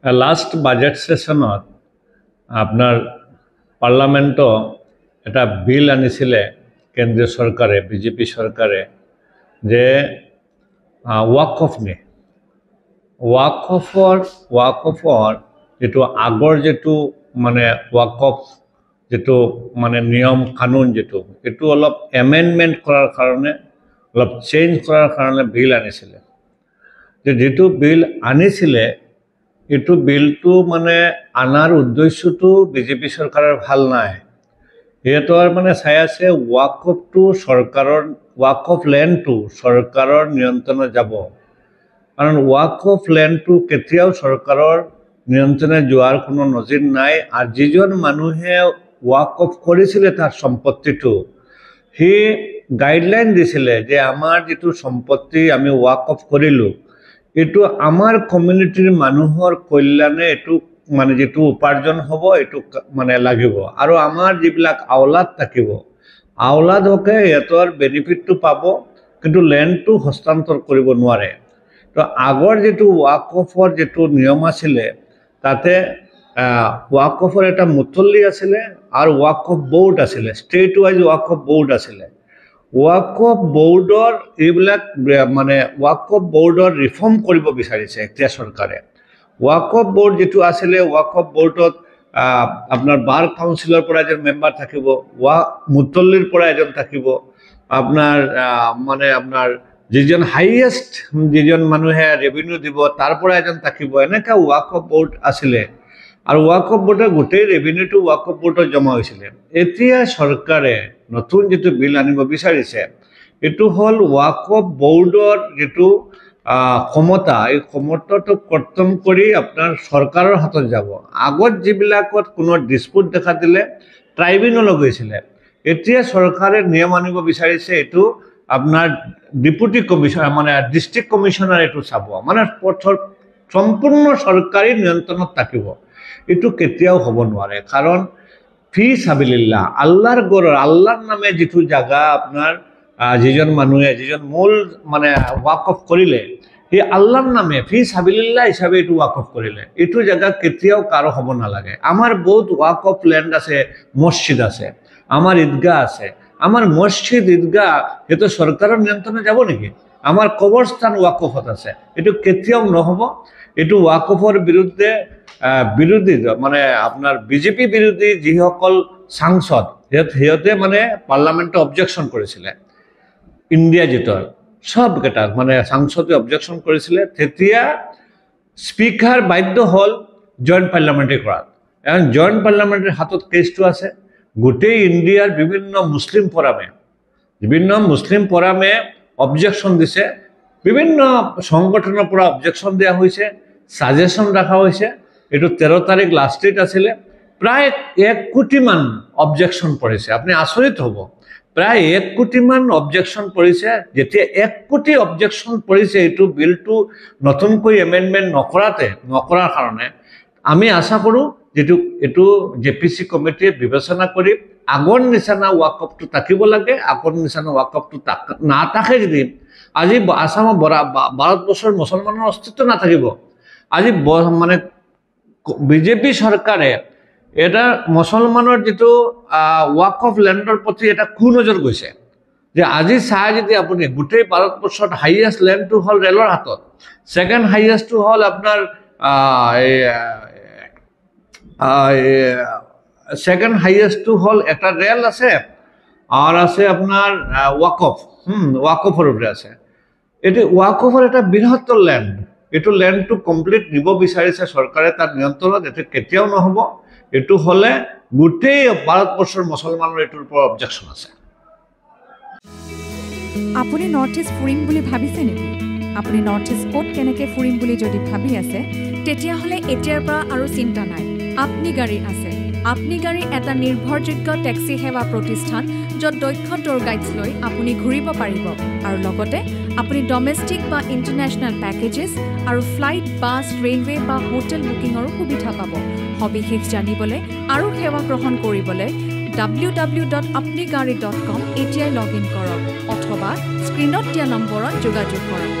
Last budget সেশনত আপোনাৰ পাৰ্লামেণ্টত এটা বিল আনিছিলে কেন্দ্ৰীয় চৰকাৰে, বিজেপি চৰকাৰে, যে ৱাকফ ৱাকফৰ যিটো আগৰ যিটো মানে ৱাকফ যিটো মানে নিয়ম কানুন যিটো এইটো অলপ এমেণ্ডমেণ্ট কৰাৰ কাৰণে, অলপ চেঞ্জ কৰাৰ কাৰণে বিল আনিছিলে। যিটো বিল আনিছিলে এইটো বিলটো মানে আনাৰ উদ্দেশ্যটো বিজেপি চৰকাৰৰ ভাল নাই। সিহঁতৰ মানে চাই আছে ৱাকফটো চৰকাৰৰ, ৱাকফ লেণ্ডটো চৰকাৰৰ নিয়ন্ত্ৰণত যাব। কাৰণ ৱাকফ লেণ্ডটো কেতিয়াও চৰকাৰৰ নিয়ন্ত্ৰণে যোৱাৰ কোনো নজিৰ নাই। আৰু যিজন মানুহে ৱাকফ কৰিছিলে তাৰ সম্পত্তিটো, সি গাইডলাইন দিছিলে যে আমাৰ যিটো সম্পত্তি আমি ৱাকফ কৰিলোঁ এইটো আমাৰ কমিউনিটিৰ মানুহৰ কল্যাণে এইটো মানে যিটো উপাৰ্জন হ'ব এইটো মানে লাগিব। আৰু আমাৰ যিবিলাক আওলাদ থাকিব, আওলাদকে সিহঁতৰ বেনিফিটটো পাব, কিন্তু লেণ্ডটো হস্তান্তৰ কৰিব নোৱাৰে। তো আগৰ যিটো ৱাকফৰ যিটো নিয়ম আছিলে তাতে ৱাকফৰ এটা মুথল্লি আছিলে আৰু ৱাকফ বোৰ্ড আছিলে, ষ্টেট ৱাইজ ৱাকফ বোৰ্ড আছিলে। ৱাকফ বোৰ্ডৰ এইবিলাক মানে ৱাকফ বোৰ্ডৰ ৰিফৰ্ম কৰিব বিচাৰিছে এতিয়া চৰকাৰে। ৱাকফ বোৰ্ড যিটো আছিলে, ৱাকফ বোৰ্ডত আপোনাৰ বাৰ কাউন্সিলৰ পৰা এজন মেম্বাৰ থাকিব, মুথল্লিৰ পৰা এজন থাকিব, আপোনাৰ যিজন হাইয়েষ্ট যিজন মানুহে ৰেভিনিউ দিব তাৰ পৰা এজন থাকিব, এনেকৈ ৱাকফ বোৰ্ড আছিলে। আৰু ৱাকফ বোৰ্ডৰ গোটেই ৰেভিনিউটো ৱাকফ বোৰ্ডত জমা হৈছিলে। এতিয়া চৰকাৰে নতুন যিটো বিল আনিব বিচাৰিছে এইটো হ'ল ৱাকফ বোৰ্ডৰ যিটো ক্ষমতা, এই ক্ষমতাটো কৰ্তন কৰি আপোনাৰ চৰকাৰৰ হাতত যাব। আগত যিবিলাকত কোনো ডিছপুট দেখা দিলে ট্ৰাইব্যুনেলত গৈছিলে, এতিয়া চৰকাৰে নিয়ম আনিব বিচাৰিছে এইটো আপোনাৰ ডেপুটি কমিশনাৰ মানে ডিষ্ট্ৰিক্ট কমিশনাৰ এইটো চাব, মানে সম্পূৰ্ণ চৰকাৰী নিয়ন্ত্ৰণত থাকিব। এইটো কেতিয়াও হ'ব নোৱাৰে। কাৰণ ফি সাবিলিল্লাহ, আল্লাহৰ গড়ৰ, আল্লাহৰ নামে যিটো জাগা আপোনাৰ যিজন মানুহে যিজন মূল মানে ৱাকফ কৰিলে, সেই আল্লাহৰ নামে ফি সাবিলিল্লাহ হিচাপে এইটো ৱাকফ কৰিলে, এইটো জাগা কেতিয়াও কাৰো হ'ব নালাগে। আমাৰ বহুত ৱাকফ লেণ্ড আছে, মছজিদ আছে, আমাৰ ঈদগাহ আছে। আমাৰ মছজিদ ঈদগাহ সেইটো চৰকাৰৰ নিয়ন্ত্ৰণে যাব নেকি? আমাৰ কবৰস্থান ৱাকফত আছে, এইটো কেতিয়াও নহ'ব। এইটো ৱাকফৰ বিৰুদ্ধে বিৰোধী মানে আপোনাৰ বিজেপি বিৰোধী যিসকল সাংসদ সিহঁতে মানে পাৰ্লামেণ্টত অবজেকশ্যন কৰিছিলে, ইণ্ডিয়া জোটৰ সবকেইটাত মানে সাংসদে অবজেকশ্যন কৰিছিলে। তেতিয়া স্পীকাৰ বাধ্য হ'ল জইণ্ট পাৰ্লামেণ্টে কৰাত। এখন জইণ্ট পাৰ্লামেণ্টেৰ হাতত কেছটো আছে। গোটেই ইণ্ডিয়াৰ বিভিন্ন মুছলিম ফৰামে অবজেকশ্যন দিছে, বিভিন্ন সংগঠনৰ পৰা অবজেকশ্যন দিয়া হৈছে, ছাজেশ্যন ৰখা হৈছে। এইটো 13 তাৰিখ লাষ্ট ডেট আছিলে। প্ৰায় 1 কোটিমান অবজেকশ্যন পৰিছে। আপুনি আচৰিত হ'ব, প্ৰায় 1 কোটিমান অবজেকশ্যন পৰিছে। যেতিয়া 1 কোটি অবজেকশ্যন পৰিছে এইটো বিলটো নতুনকৈ এমেণ্ডমেণ্ট নকৰাৰ কাৰণে আমি আশা কৰোঁ এইটো জেপিচি কমিটিয়ে বিবেচনা কৰি আগৰ নিচিনা ৱাকফটো থাকিব লাগে। আগৰ নিচিনা ৱাকফটো নাথাকে যদি আজি আসামৰ ভাৰতবৰ্ষৰ মুছলমানৰ অস্তিত্ব নাথাকিব। আজি মানে বিজেপি চৰকাৰে এটা মুছলমানৰ যিটো ৱাকফ লেণ্ডৰ প্ৰতি এটা কুনজৰ গৈছে। যে আজি চাই যদি আপুনি গোটেই ভাৰতবৰ্ষত হাইয়েষ্ট লেণ্ডটো হ'ল ৰেলৰ হাতত, ছেকেণ্ড হাইয়েষ্টটো হ'ল আপোনাৰ ছেকেণ্ড হাইয়েষ্টটো হ'ল এটা ৰেল আছে আৰু আছে আপোনাৰ ৱাকফৰ আছে। এইটো ৱাকফৰ এটা বৃহত্তৰ লেণ্ড। এইটো লেণ্ডটো কমপ্লিট নিব বিচাৰিছে চৰকাৰে তাৰ নিয়ন্ত্ৰণত। এইটো কেতিয়াও নহ'ব। এইটো হ'লে গোটেই ভাৰতবৰ্ষৰ মুছলমানৰ এইটোৰ পৰা অবজেকশ্যন আছে। আপুনি নৰ্থ ইষ্ট ফুৰিম বুলি ভাবিছে নেকি? আপুনি নৰ্থ ইষ্ট ক'ত কেনেকৈ ফুৰিম বুলি যদি ভাবি আছে, তেতিয়াহ'লে এতিয়াৰ পৰা আৰু চিন্তা নাই। আপনি গাড়ী আছে। আপনি গাড়ী এটা নিৰ্ভৰযোগ্য টেক্সি সেৱা প্ৰতিষ্ঠান, য'ত দক্ষ টুৰ গাইডছ লৈ আপুনি ঘূৰিব পাৰিব আৰু লগতে আপুনি ডমেষ্টিক বা ইণ্টাৰনেশ্যনেল পেকেজেছ আৰু ফ্লাইট, বাছ, ৰেলৱে বা হোটেল বুকিঙৰো সুবিধা পাব। সবিশেষ জানিবলৈ আৰু সেৱা গ্ৰহণ কৰিবলৈ www.apnigari.com এতিয়াই লগ ইন কৰক অথবা স্ক্ৰীণত দিয়া নম্বৰত যোগাযোগ কৰক।